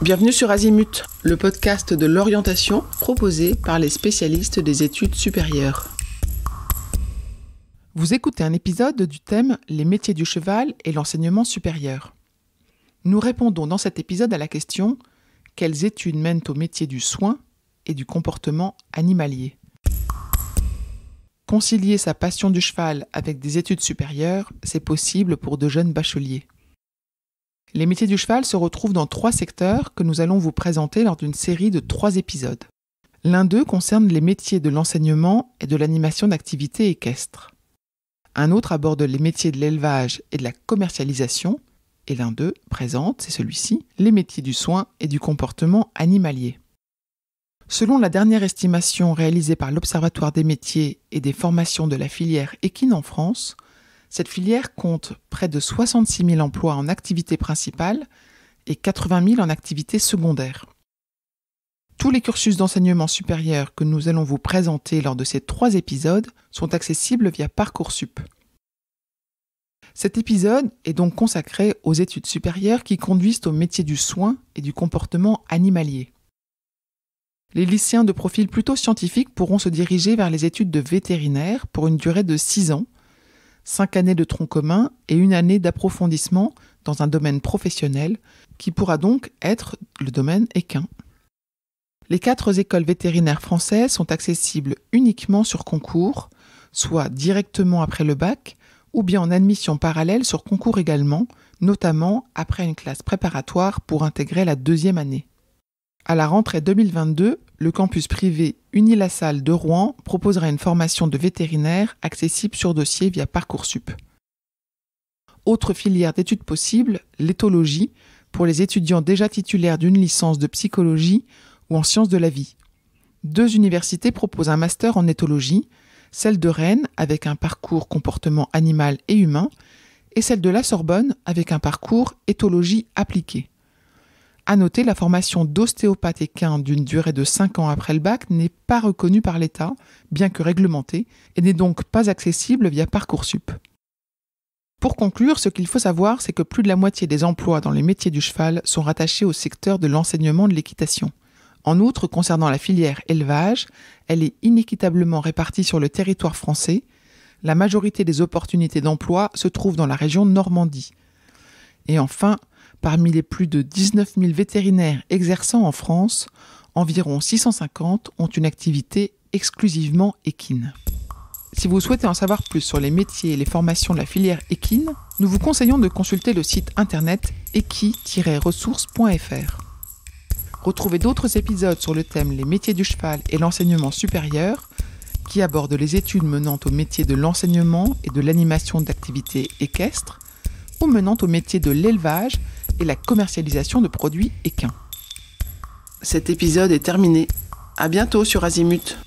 Bienvenue sur Azimut, le podcast de l'orientation proposé par les spécialistes des études supérieures. Vous écoutez un épisode du thème « Les métiers du cheval et l'enseignement supérieur ». Nous répondons dans cet épisode à la question « Quelles études mènent au métier du soin et du comportement animalier ?» Concilier sa passion du cheval avec des études supérieures, c'est possible pour de jeunes bacheliers. Les métiers du cheval se retrouvent dans 3 secteurs que nous allons vous présenter lors d'une série de 3 épisodes. L'un d'eux concerne les métiers de l'enseignement et de l'animation d'activités équestres. Un autre aborde les métiers de l'élevage et de la commercialisation, et l'un d'eux présente, c'est celui-ci, les métiers du soin et du comportement animalier. Selon la dernière estimation réalisée par l'Observatoire des métiers et des formations de la filière équine en France, cette filière compte près de 66 000 emplois en activité principale et 80 000 en activité secondaire. Tous les cursus d'enseignement supérieur que nous allons vous présenter lors de ces 3 épisodes sont accessibles via Parcoursup. Cet épisode est donc consacré aux études supérieures qui conduisent au métier du soin et du comportement animalier. Les lycéens de profil plutôt scientifique pourront se diriger vers les études de vétérinaire pour une durée de 6 ans, 5 années de tronc commun et 1 année d'approfondissement dans un domaine professionnel qui pourra donc être le domaine équin. Les 4 écoles vétérinaires françaises sont accessibles uniquement sur concours, soit directement après le bac, ou bien en admission parallèle sur concours également, notamment après une classe préparatoire pour intégrer la 2e année. À la rentrée 2022, le campus privé Unilassal de Rouen proposera une formation de vétérinaire accessible sur dossier via Parcoursup. Autre filière d'études possible, l'éthologie, pour les étudiants déjà titulaires d'une licence de psychologie ou en sciences de la vie. 2 universités proposent un master en éthologie, celle de Rennes avec un parcours comportement animal et humain, et celle de la Sorbonne avec un parcours éthologie appliquée. À noter, la formation d'ostéopathe équin d'une durée de 5 ans après le bac n'est pas reconnue par l'État, bien que réglementée, et n'est donc pas accessible via Parcoursup. Pour conclure, ce qu'il faut savoir, c'est que plus de la moitié des emplois dans les métiers du cheval sont rattachés au secteur de l'enseignement de l'équitation. En outre, concernant la filière élevage, elle est inéquitablement répartie sur le territoire français. La majorité des opportunités d'emploi se trouvent dans la région Normandie. Et enfin, parmi les plus de 19 000 vétérinaires exerçant en France, environ 650 ont une activité exclusivement équine. Si vous souhaitez en savoir plus sur les métiers et les formations de la filière équine, nous vous conseillons de consulter le site internet equi-ressources.fr. Retrouvez d'autres épisodes sur le thème « Les métiers du cheval et l'enseignement supérieur » qui abordent les études menant au métier de l'enseignement et de l'animation d'activités équestres ou menant au métier de l'élevage et la commercialisation de produits équins. Cet épisode est terminé. À bientôt sur Azimut.